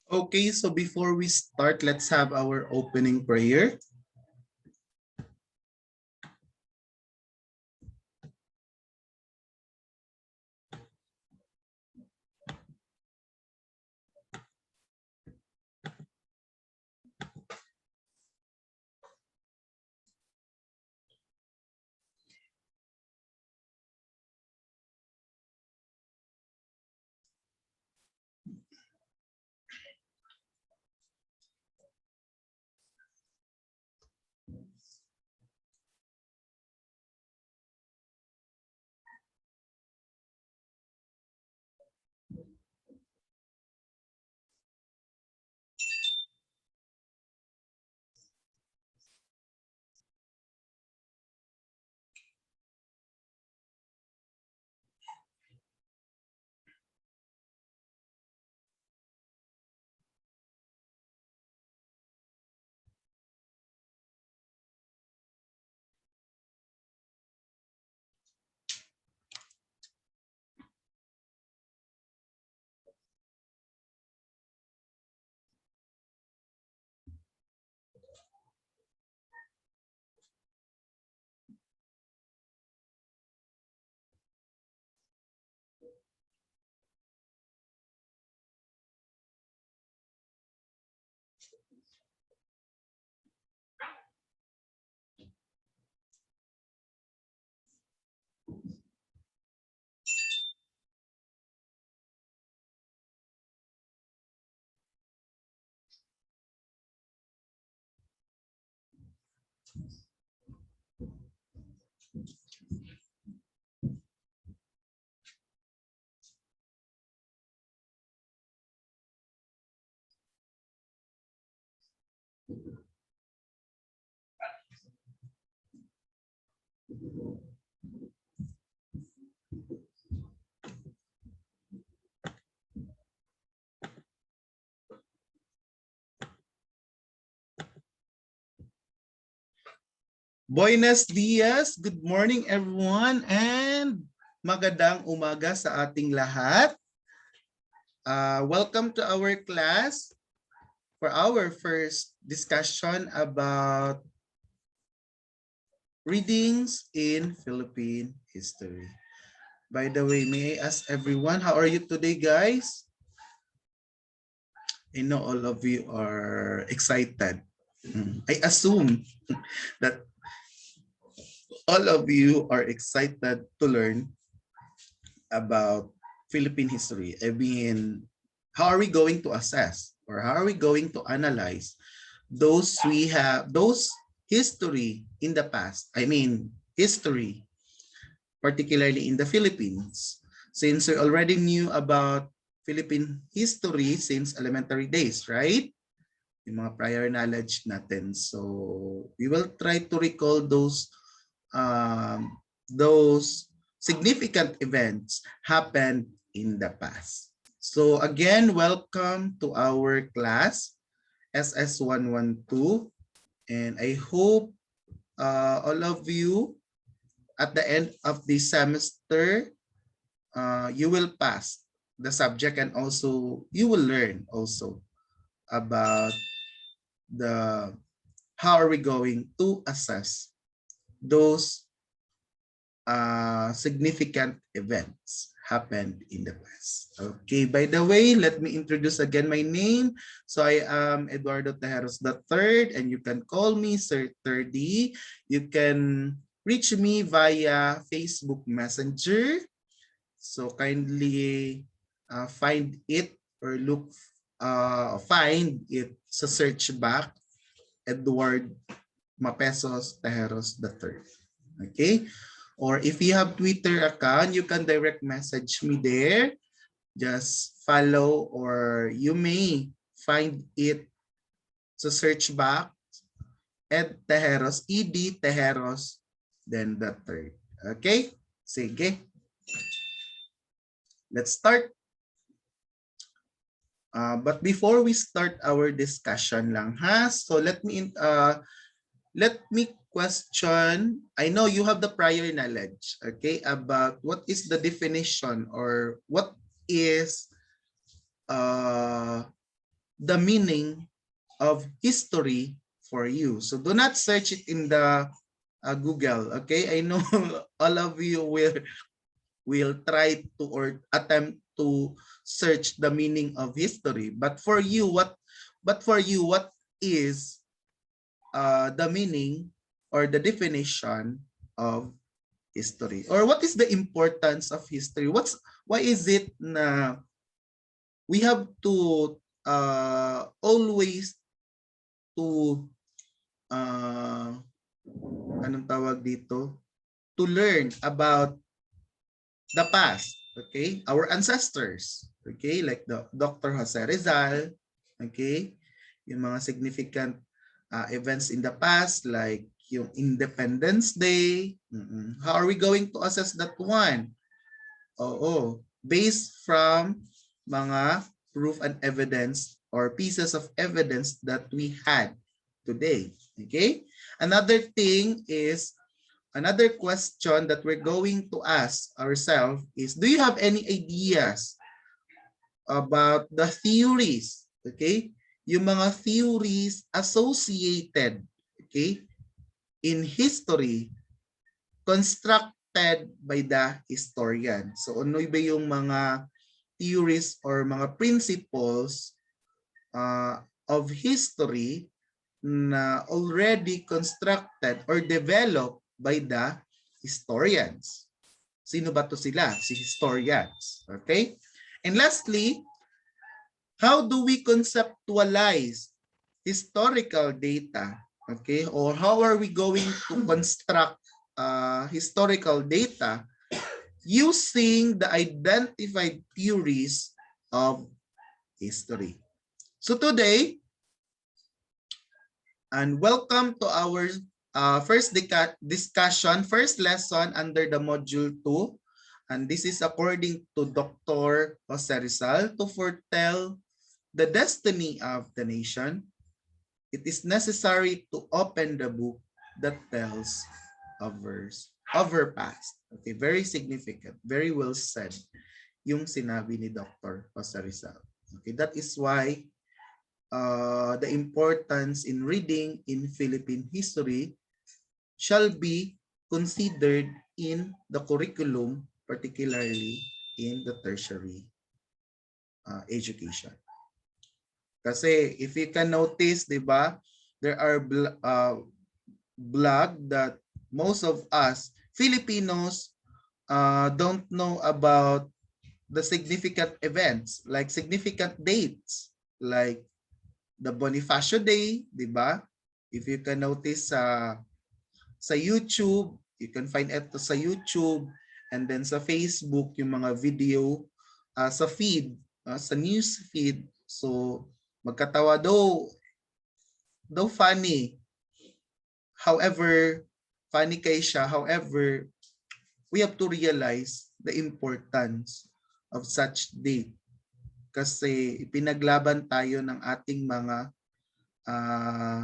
Okay, so before we start, let's have our opening prayer. Buenos dias, good morning everyone, and magandang umaga sa ating lahat. Welcome to our class for our first discussion about readings in Philippine history. By the way, may I ask everyone, how are you today, guys? I know all of you are excited. I assume that all of you are excited to learn about Philippine history. I mean, how are we going to assess or how are we going to analyze those history in the past? I mean, history, particularly in the Philippines, since we already knew about Philippine history since elementary days, right? Yung mga prior knowledge natin. So we will try to recall those significant events happened in the past. So again, welcome to our class, SS112. And I hope all of you at the end of this semester, you will pass the subject and also you will learn also about the how are we going to assess those significant events happened in the past. Okay, by the way, let me introduce again my name. So I am Eduardo Tejeros III, and you can call me Sir 30. You can reach me via Facebook Messenger. So kindly find it or find it sa search box, Edward Mapesos Tejeros III. Okay? Or if you have Twitter account, you can direct message me there. Just follow or you may find it sa search box, Ed Tejeros, ED Tejeros, then the third. Okay? Sige. Let's start. But before we start our discussion lang ha, so let me question. I know you have the prior knowledge, okay, about what is the definition or what is the meaning of history for you. So do not search it in the Google. Okay, I know all of you will try to or attempt to search the meaning of history. But for you, what is the meaning or the definition of history? Or what is the importance of history? Why is it na we have to always to anong tawag dito? To learn about the past, okay? Our ancestors, okay? Like the Dr. Jose Rizal, okay? Yung mga significant events in the past like yung Independence Day. How are we going to assess that one? Oo, based from mga proof and evidence or pieces of evidence that we had today. Okay? Another thing is, another question that we're going to ask ourselves is, do you have any ideas about the theories? Okay? Yung mga theories associated, okay, in history constructed by the historian. So ano ba yung mga theories or mga principles of history na already constructed or developed by the historians? Sino ba to sila? Si historians. Okay? And lastly, how do we conceptualize historical data? Okay? Or how are we going to construct historical data using the identified theories of history? So today, and welcome to our first discussion, first lesson under the module 2. And this is according to Dr. Jose Rizal. To foretell the destiny of the nation, it is necessary to open the book that tells of our past. Okay, very significant, very well said yung sinabi ni Dr. Jose Rizal. Okay, that is why the importance in reading in Philippine history shall be considered in the curriculum, particularly in the tertiary education. Kasi if you can notice, di ba, there are blog that most of us Filipinos don't know about the significant events, like significant dates, like the Bonifacio Day, di ba? If you can notice sa YouTube, you can find it sa YouTube, and then sa Facebook, yung mga video sa feed, sa news feed. So, magkatawa daw funny. However, funny kay siya. However, we have to realize the importance of such date. Kasi ipinaglaban tayo ng ating mga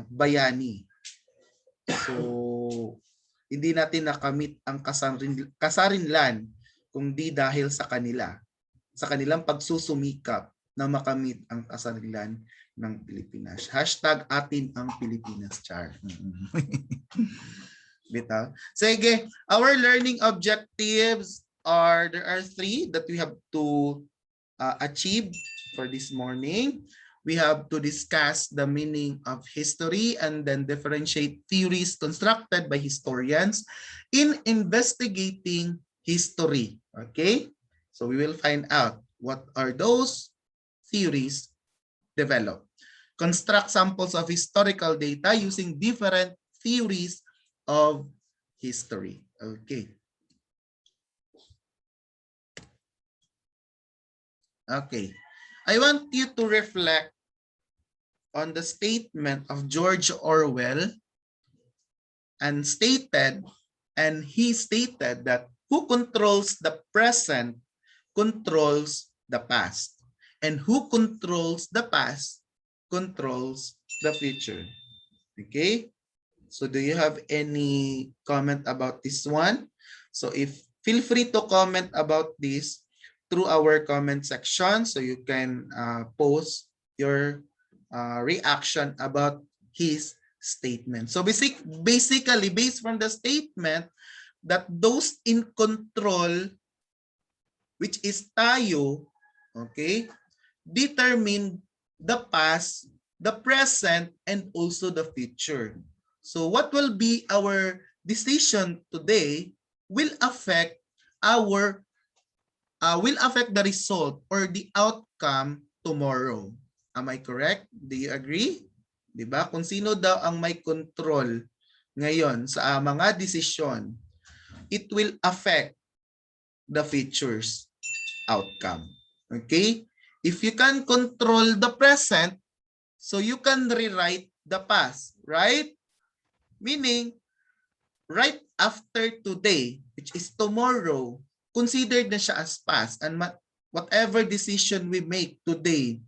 bayani. So, hindi natin nakamit ang kasarinlan kung di dahil sa kanila. Sa kanilang pagsusumikap na makamit ang kasarinlan ng Pilipinas. Hashtag atin ang Pilipinas, Char. Bitaw. Sige, our learning objectives there are 3 that we have to achieve for this morning. We have to discuss the meaning of history and then differentiate theories constructed by historians in investigating history. Okay? So we will find out what are those theories developed. Construct samples of historical data using different theories of history. Okay. Okay. I want you to reflect on the statement of George Orwell and he stated that who controls the present controls the past, and who controls the past controls the future. Okay? So do you have any comment about this one? So feel free to comment about this through our comment section, so you can post your reaction about his statement. So basically, based from the statement that those in control, which is tayo, okay, determine the past, the present, and also the future. So what will be our decision today will affect our will affect the result or the outcome tomorrow. Am I correct? Do you agree? 'Di ba? Kung sino daw ang may control ngayon sa mga desisyon, it will affect the future's outcome. Okay? If you can control the present, so you can rewrite the past, right? Meaning, right after today, which is tomorrow, considered na siya as past. And whatever decision we make today,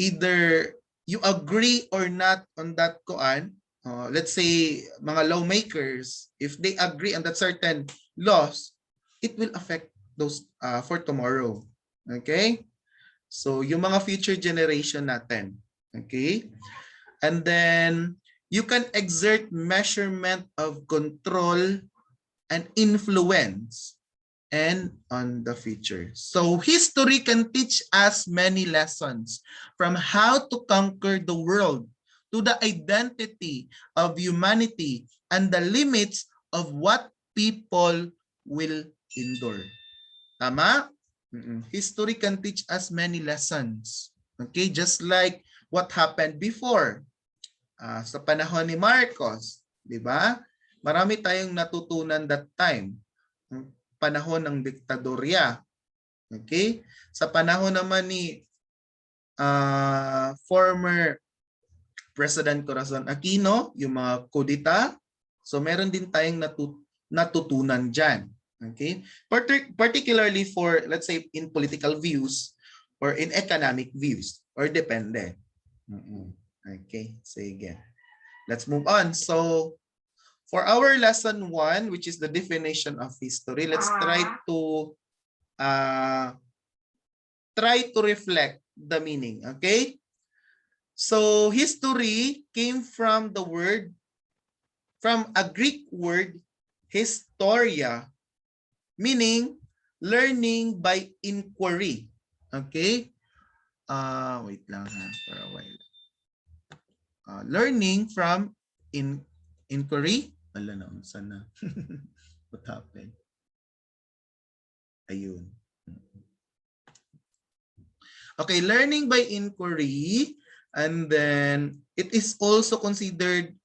either you agree or not on that koan, let's say mga lawmakers, if they agree on that certain laws, it will affect those for tomorrow. Okay? So yung mga future generation natin. Okay? And then you can exert measurement of control and influence and on the future. So history can teach us many lessons, from how to conquer the world to the identity of humanity and the limits of what people will endure. Tama? History can teach us many lessons. Okay, just like what happened before sa panahon ni Marcos, 'di ba? Marami tayong natutunan that time. Panahon ng diktadorya. Okay? Sa panahon naman ni former President Corazon Aquino, yung mga kudita, so meron din tayong natutunan dyan. Okay? Particularly for, let's say, in political views or in economic views, or depende. Okay, sige. Let's move on. So, for our lesson 1, which is the definition of history, let's try to reflect the meaning. Okay? So, history came from a Greek word, historia, meaning learning by inquiry. Okay? Wait lang ha, for a while. Learning from inquiry. Wala na, sana. What happened? Ayun. Okay, learning by inquiry, and then it is also considered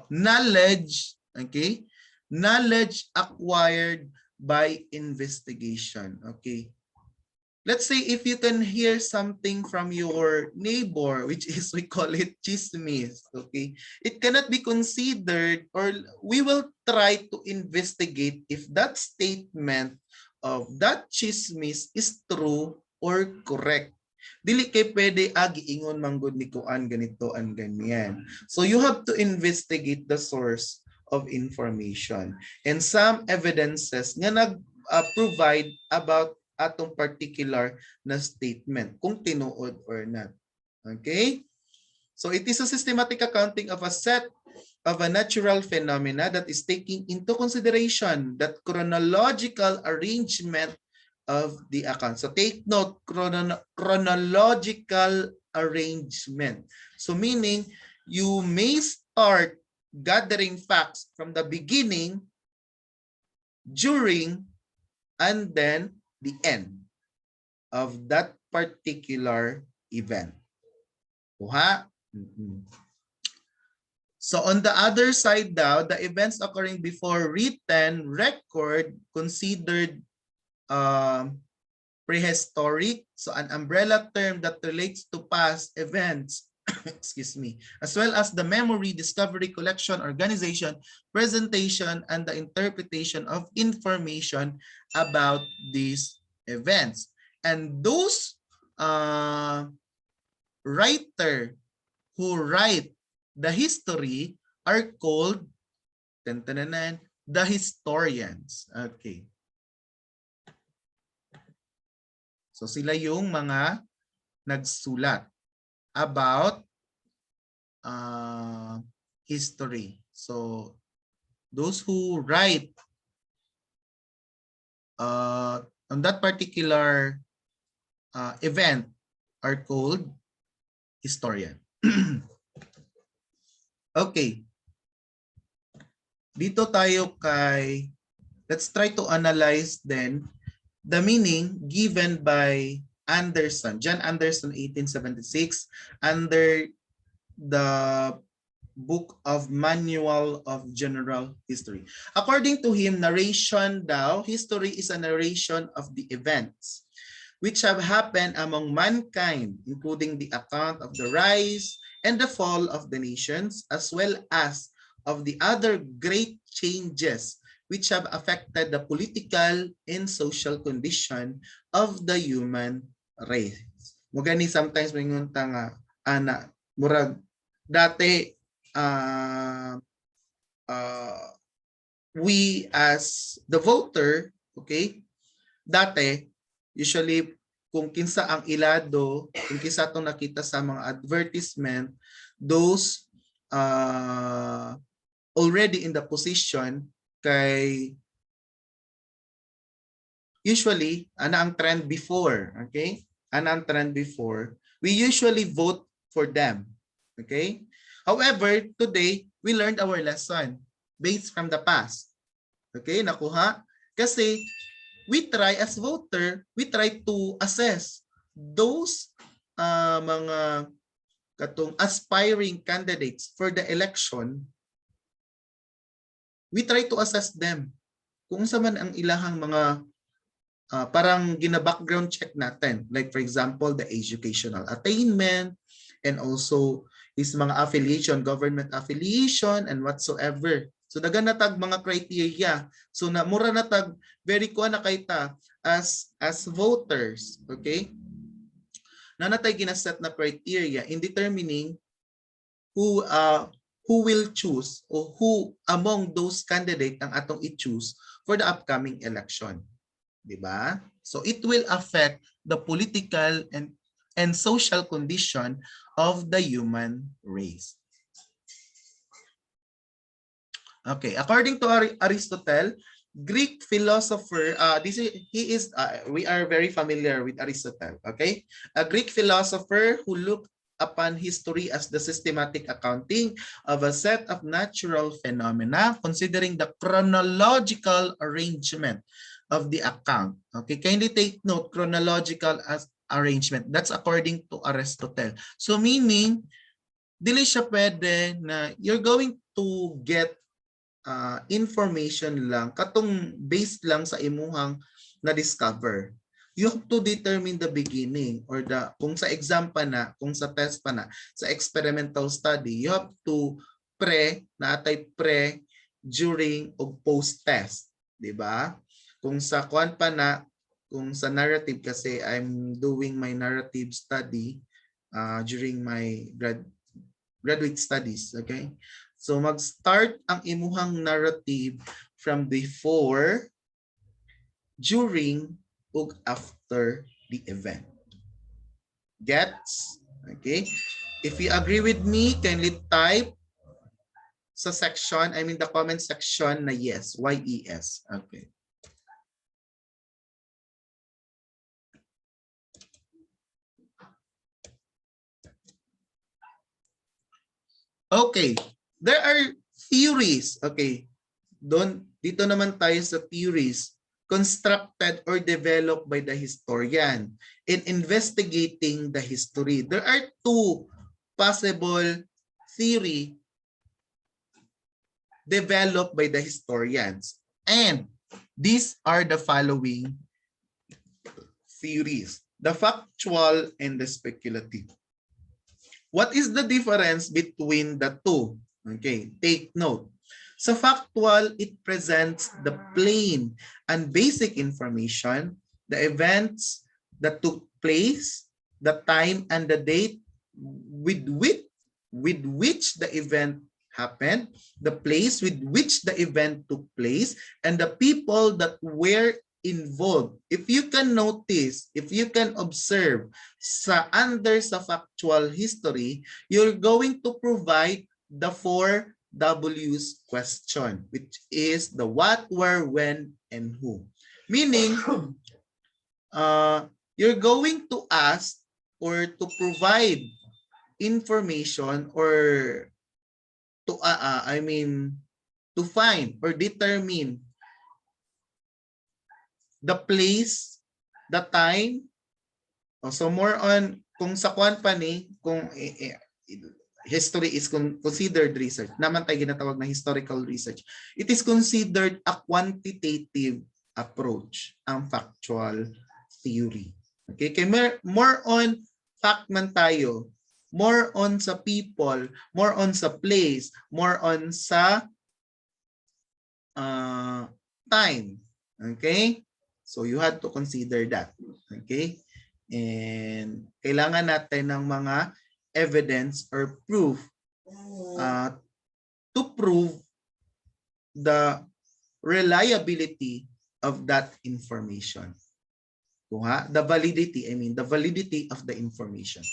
knowledge, okay? Knowledge acquired by investigation, okay? Let's say if you can hear something from your neighbor, which is, we call it chismis, okay? It cannot be considered, or we will try to investigate if that statement of that chismis is true or correct. Dili kay pwede giingon manggod ni kuan ganito an ganyan. So you have to investigate the source of information and some evidences nga nag-provide about atong particular na statement, kung tinuod or not. Okay? So it is a systematic accounting of a set of a natural phenomena that is taking into consideration that chronological arrangement of the account. So take note, chronological arrangement. So meaning, you may start gathering facts from the beginning, during, and then the end of that particular event. Kuha? So on the other side daw, the events occurring before written record considered prehistoric, so an umbrella term that relates to past events, excuse me, as well as the memory, discovery, collection, organization, presentation, and the interpretation of information about these events. And those writer who write the history are called the historians. Okay. So sila yung mga nagsulat about history. So those who write on that particular event are called historian. Okay. Dito tayo kay, let's try to analyze then the meaning given by Anderson, John Anderson, 1876, under the Book of Manual of General History. According to him, narration daw, history is a narration of the events which have happened among mankind, including the account of the rise and the fall of the nations, as well as of the other great changes which have affected the political and social condition of the human race. Mugani sometimes mingunta nga ana murag dati we as the voter, okay, dati usually kung kinsa ang ilado, kung kinsa itong nakita sa mga advertisement, those already in the position kay usually ana ang trend before, okay? Ana ang trend before, we usually vote for them, okay? However, today we learned our lesson based from the past. Okay, nakuha? Kasi we try as voter, we try to assess those mga katong aspiring candidates for the election. We try to assess them. Kung sa man ang ilahang mga parang gina-background check natin. Like for example, the educational attainment and also his mga affiliation, government affiliation and whatsoever. So dagan natag mga criteria. So na mura natag very kuha na kay ta as voters, okay? Na natay ginaset na criteria in determining who will choose or who among those candidates ang atong i-choose for the upcoming election. Diba? So it will affect the political and social condition of the human race. Okay, according to Aristotle, Greek philosopher, we are very familiar with Aristotle, okay? A Greek philosopher who looked upon history as the systematic accounting of a set of natural phenomena, considering the chronological arrangement of the account. Okay, kindly take note, chronological as arrangement. That's according to Aristotle. So meaning, dili siya pwede na you're going to get information lang, katong based lang sa imuhang na-discover. You have to determine the beginning or kung sa exam pa na, kung sa test pa na, sa experimental study, you have to naatay pre, during, o post-test. Diba? Kung sa kuan pa na, kung sa narrative kasi I'm doing my narrative study during my graduate studies, okay? So mag-start ang imuhang narrative from before, during, ug after the event. Gets? Okay? If you agree with me, kindly type sa section, I mean the comment section na yes, Y-E-S. Okay. Okay, there are theories. Okay, dito naman tayo sa theories constructed or developed by the historian in investigating the history. There are two possible theory developed by the historians, and these are the following theories: the factual and the speculative. What is the difference between the two? Okay, take note. Sa factual, it presents the plain and basic information, the events that took place, the time and the date with which the event happened, the place with which the event took place, and the people that were involved. If you can notice, if you can observe under sa factual history, you're going to provide the 4 W's question, which is the what, where, when, and who. Meaning, you're going to ask or to provide information or to to find or determine the place, the time. So more on kung sa kwan pa ni, kung history is considered research, naman tayo ginatawag na historical research. It is considered a quantitative approach, ang factual theory. Okay, kay more on fact man tayo, more on sa people, more on sa place, more on sa time. Okay? So you had to consider that. Okay? And kailangan natin ng mga evidence or proof to prove the reliability of that information. The validity, the validity of the information.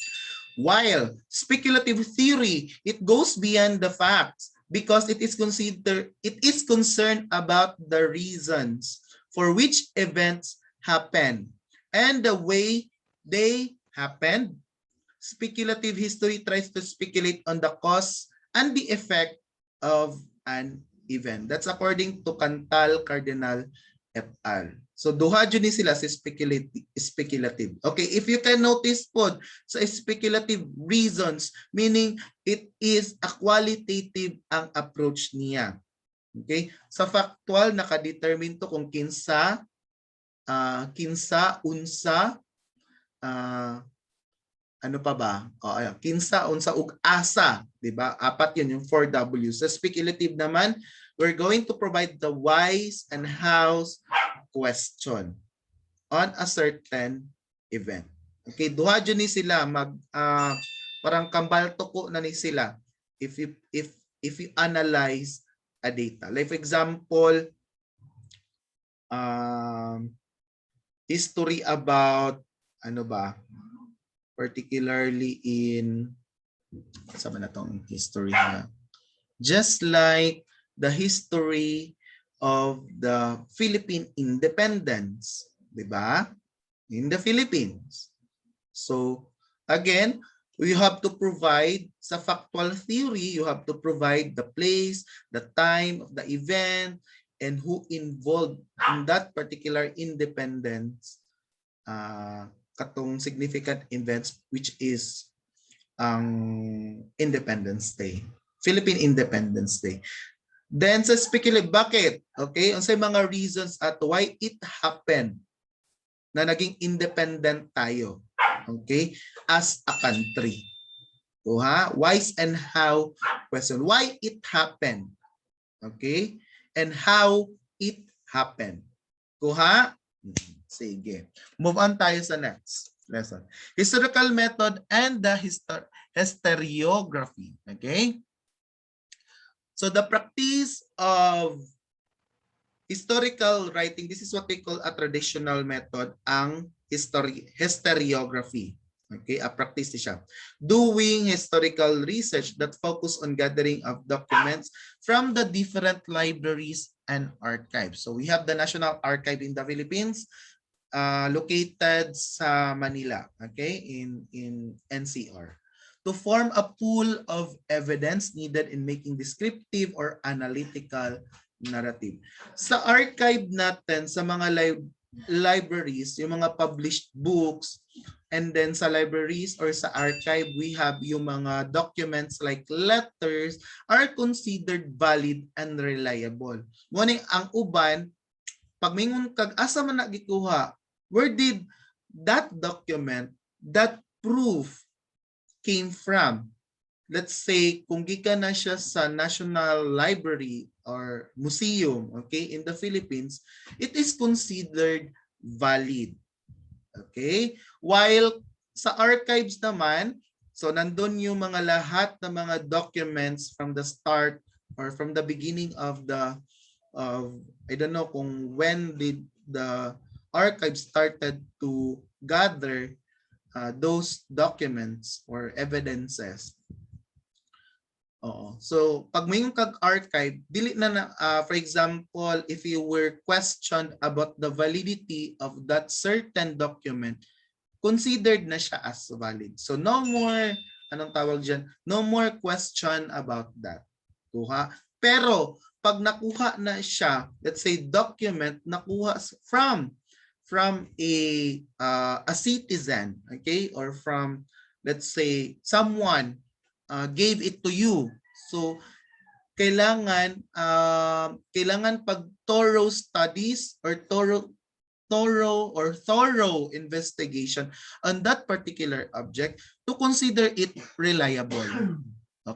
While speculative theory, it goes beyond the facts because it is concerned about the reasons for which events happen and the way they happened. Speculative history tries to speculate on the cause and the effect of an event. That's according to Cantal, Cardinal, et al. So duha jud ni sila sa speculative. Okay, if you can notice po sa speculative reasons, meaning it is a qualitative ang approach niya. Okay? Sa factual nakadetermine to kung kinsa, unsa, ano pa ba? Kinsa, unsa ug asa, di ba? Apat 'yun yung 4 W's. Sa speculative naman, we're going to provide the whys and hows question on a certain event. Okay, duha jud ni sila parang kambal tuko na ni sila if you analyze a data. Like for example, history about particularly in saan na tong history na? Just like the history of the Philippine independence, di ba? In the Philippines. So, again, you have to provide sa factual theory, you have to provide the place, the time of the event, and who involved in that particular independence, katong significant events, which is Independence Day, Philippine Independence Day. Then sa speculative, bakit? Okay, unsay mga reasons at why it happened na naging independent tayo. Okay, as a country. Whys and how question. Why it happened. Okay, and how it happened. Sige. Move on tayo sa next lesson. Historical method and the historiography. Okay? So the practice of historical writing, this is what they call a traditional method, ang historiography. Okay, a practice siya. Doing historical research that focus on gathering of documents from the different libraries and archives. So we have the National Archive in the Philippines, located sa Manila, okay, in NCR. To form a pool of evidence needed in making descriptive or analytical narrative. Sa archive natin, sa mga libraries, yung mga published books, and then sa libraries or sa archive, we have yung mga documents like letters are considered valid and reliable. Ngunit ang uban, pag mingon kag asa man nagikuha, where did that document, that proof came from? Let's say, kung gikan na siya sa National Library or Museum, okay, in the Philippines, it is considered valid. Okay? While sa archives naman, so nandun yung mga lahat ng mga documents from the start or from the beginning of the, I don't know kung when did the archive started to gather those documents or evidences. Oo. So, pag may yung kag-archive, dili for example, if you were questioned about the validity of that certain document, considered na siya as valid. So, no more, anong tawag dyan? No more question about that. Kuha. Pero, pag nakuha na siya, let's say document, nakuha from a citizen, okay? Or from, let's say, someone gave it to you. So, kailangan pag thorough studies or thorough investigation on that particular object to consider it reliable.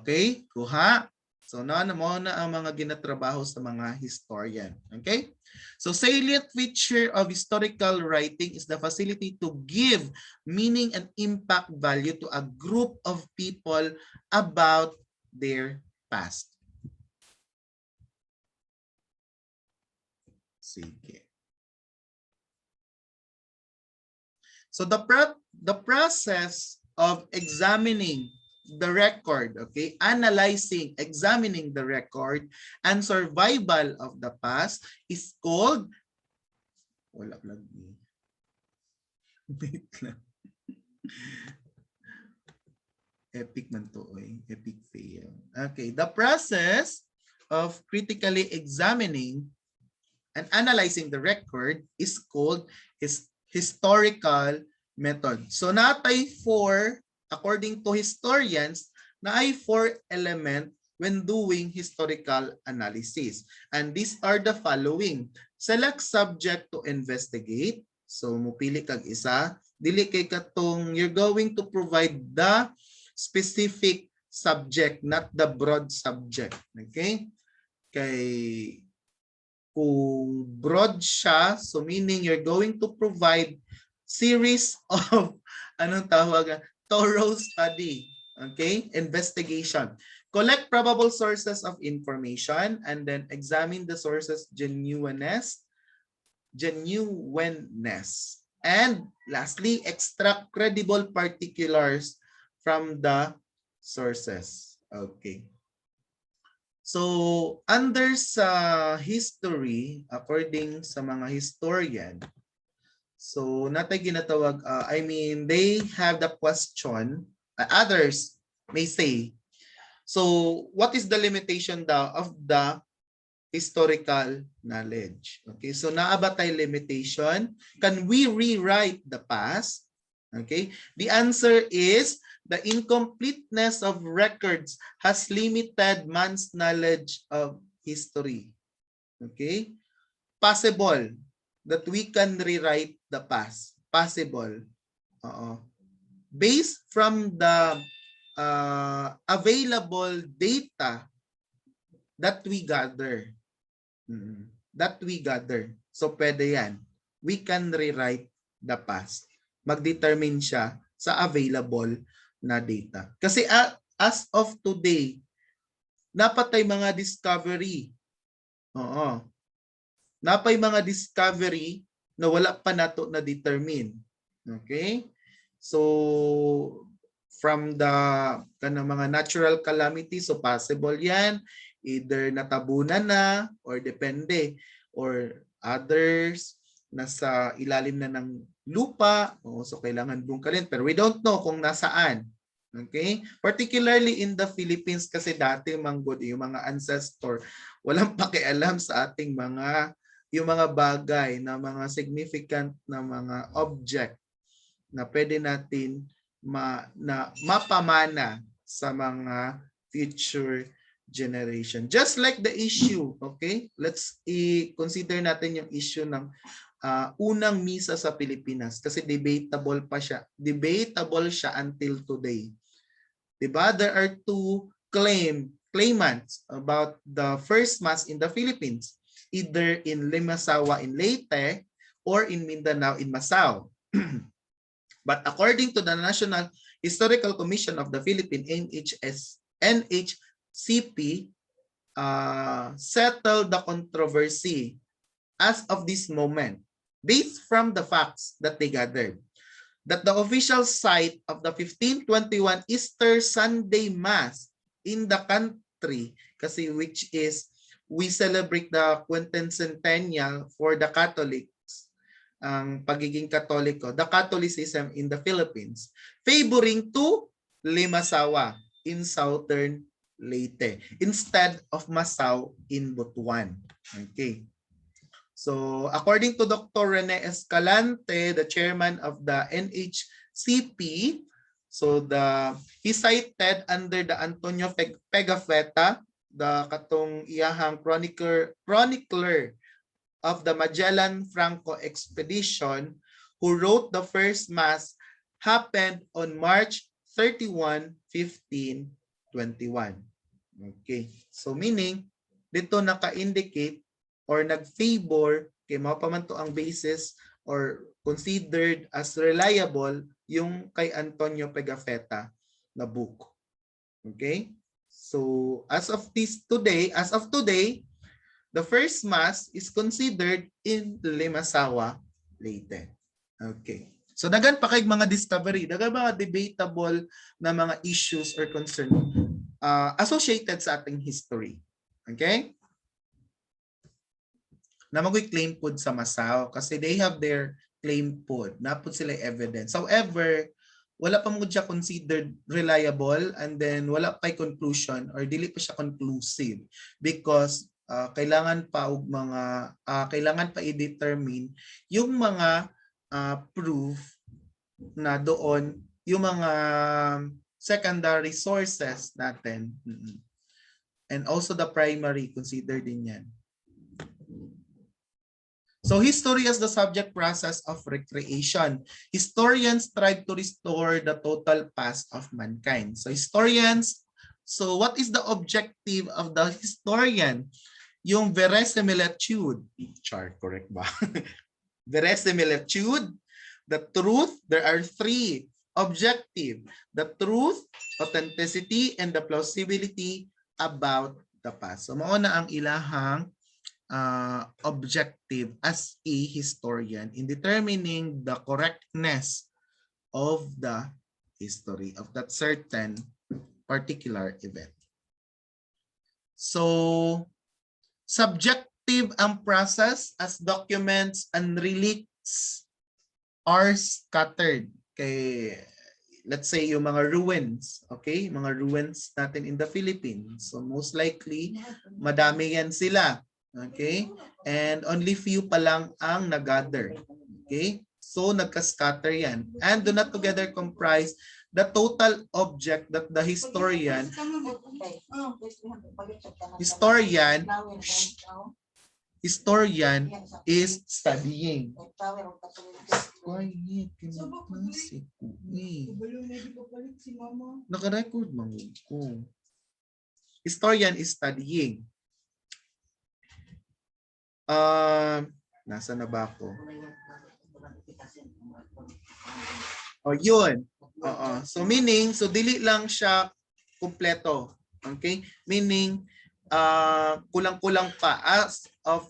Okay? Kuha. So, mo na ang mga ginatrabaho sa mga historian. Okay? So, salient feature of historical writing is the facility to give meaning and impact value to a group of people about their past. Sige. So, the process of examining the record, okay, analyzing, examining the record, and survival of the past is called, wala lagi. Wait lang. Epic man to, epic fail. Okay, the process of critically examining and analyzing the record is called historical method. So natay four, according to historians, na ay 4 element when doing historical analysis. And these are the following. Select subject to investigate. So mupili kag isa. Dili kay katong you're going to provide the specific subject, not the broad subject. Okay? Kay kung broad siya, so meaning you're going to provide series of anong tawag, thorough study, okay, investigation. Collect probable sources of information and then examine the sources genuineness, and lastly, extract credible particulars from the sources. Okay. So, under sa history, according sa mga historian, so natay ginatawag, they have the question, others may say, so what is the limitation daw of the historical knowledge? Okay, so naabatay limitation. Can we rewrite the past? Okay, the answer is the incompleteness of records has limited man's knowledge of history. Okay? Possible that we can rewrite the past. Possible. Based from the available data that we gather. So, pwede yan. We can rewrite the past. Mag-determine siya sa available na data. Kasi as of today, napatay mga discovery. Napay mga discovery na wala pa nato na determine. Okay? So, from the mga natural calamities, so possible yan, either natabunan na or depende, or others nasa ilalim na ng lupa, so kailangan bungkalin, pero we don't know kung nasaan. Okay? Particularly in the Philippines kasi dati manggod yung mga ancestor walang pakialam sa ating yung mga bagay na mga significant na mga object na pwede natin mapamana sa mga future generation. Just like the issue, okay? Let's consider natin yung issue ng unang misa sa Pilipinas kasi debatable siya until today. Diba? There are two claimants about the first mass in the Philippines, either in Limasawa in Leyte or in Mindanao in Masao. But according to the National Historical Commission of the Philippines, NHCP, settled the controversy as of this moment. based from the facts that they gathered, that the official site of the 1521 Easter Sunday Mass in the country, kasi which is we celebrate the quintencentennial for the Catholics, ang pagiging Katoliko, the Catholicism in the Philippines, favoring to Limasawa in southern Leyte instead of Masao in Butuan. Okay. So according to Dr. Rene Escalante, the chairman of the NHCP, so he cited under the Antonio Pegafetta, the katong iyahang chronicler of the Magellan Franco expedition, who wrote the first mass happened on March 31, 1521. Okay. So meaning, dito naka-indicate or nag-favor, kay mao pa man to ang basis or considered as reliable yung kay Antonio Pigafetta na book. Okay? So as of today, the first mass is considered in Limasawa, Leyte. Okay. So dagan pa kay mga discovery, dagan mga debatable na mga issues or concern associated sa ating history. Okay? Na mag-claim pod sa Masao kasi they have their claim pod. Napod sila evidence. However, wala pa mo siya considered reliable and then wala pa conclusion or dili pa siya conclusive because kailangan pa i-determine yung mga proof na doon, yung mga secondary sources natin. And also the primary, consider din yan. So history as the subject process of recreation. Historians strive to restore the total past of mankind. So what is the objective of the historian? Yung verisimilitude. Char, correct ba? Verisimilitude, the truth, there are three. Objective, the truth, authenticity, and the plausibility about the past. So mauna ang ilahang objective as a historian in determining the correctness of the history of that certain particular event. So, subjective ang process as documents and relics are scattered. Kay, let's say, yung mga ruins, okay? Mga ruins natin in the Philippines. So, most likely, madami yan sila. Okay? And only few pa lang ang nag-gather. Okay? So, nagka-scatter yan. And do not together comprise the total object that the historian is studying. Naka-record mo ko. Historian is studying. Nasa na ba ako? Oh, yun. So meaning, so dili lang siya kumpleto. Okay? Meaning, kulang-kulang pa as of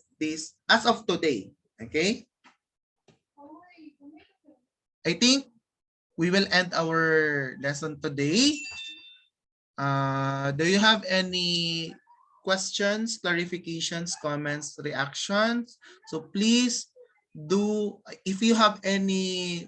today. Okay? I think we will end our lesson today. Do you have any questions, clarifications, comments, reactions? So please do, if you have any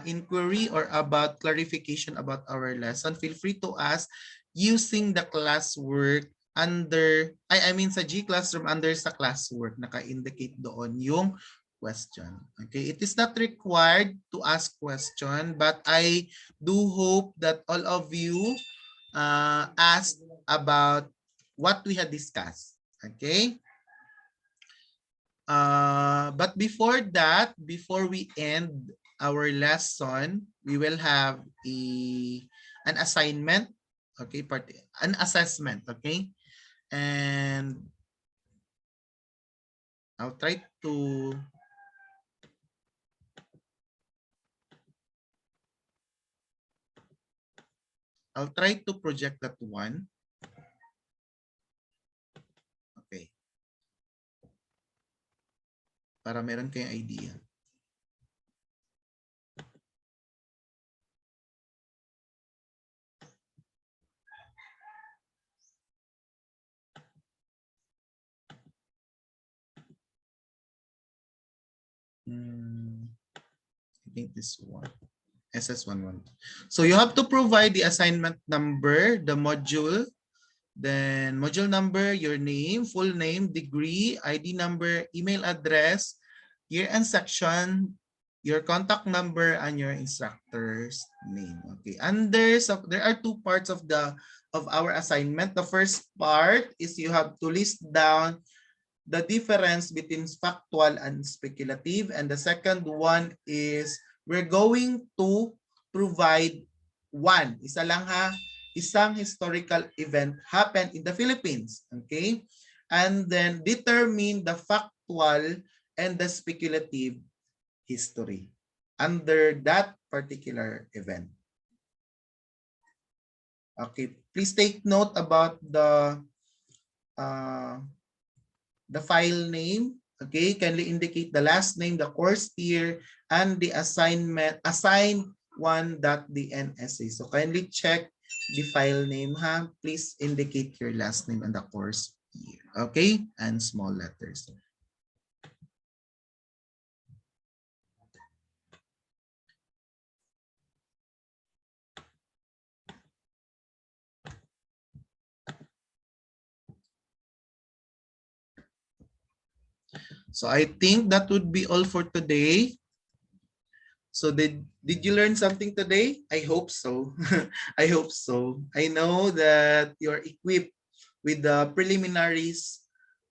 inquiry or about clarification about our lesson, feel free to ask using the classwork under, I mean sa G Classroom under sa classwork, naka-indicate doon yung question. Okay, it is not required to ask question, but I do hope that all of you asked about what we had discussed. Okay. But before that, before we end our lesson, we will have an assignment. Okay, an assessment. Okay, and I'll try to project that one. Okay. Para meron kayong idea. I think this one. SS112. So you have to provide the assignment number, the module, then module number, your name, full name, degree, ID number, email address, year and section, your contact number, and your instructor's name. Okay. There are two parts of our assignment. The first part is you have to list down the difference between factual and speculative. And the second one is we're going to provide isa lang ha, isang historical event happened in the Philippines. Okay? And then determine the factual and the speculative history under that particular event. Okay, please take note about the file name. Okay, kindly indicate the last name, the course year, and the assigned one.dnsa. So kindly check the file name ha. Please indicate your last name and the course year. Okay, and small letters. So I think that would be all for today. So did you learn something today? I hope so. I hope so. I know that you're equipped with the preliminaries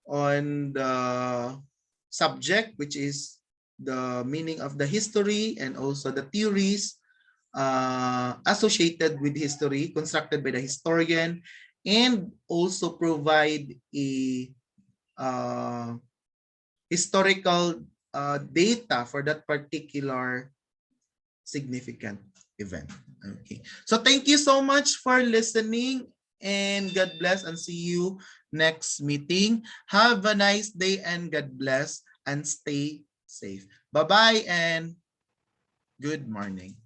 on the subject, which is the meaning of the history and also the theories associated with history constructed by the historian, and also provide a historical data for that particular significant event. Okay. So thank you so much for listening, and God bless, and see you next meeting. Have a nice day and God bless, and stay safe. Bye-bye and good morning.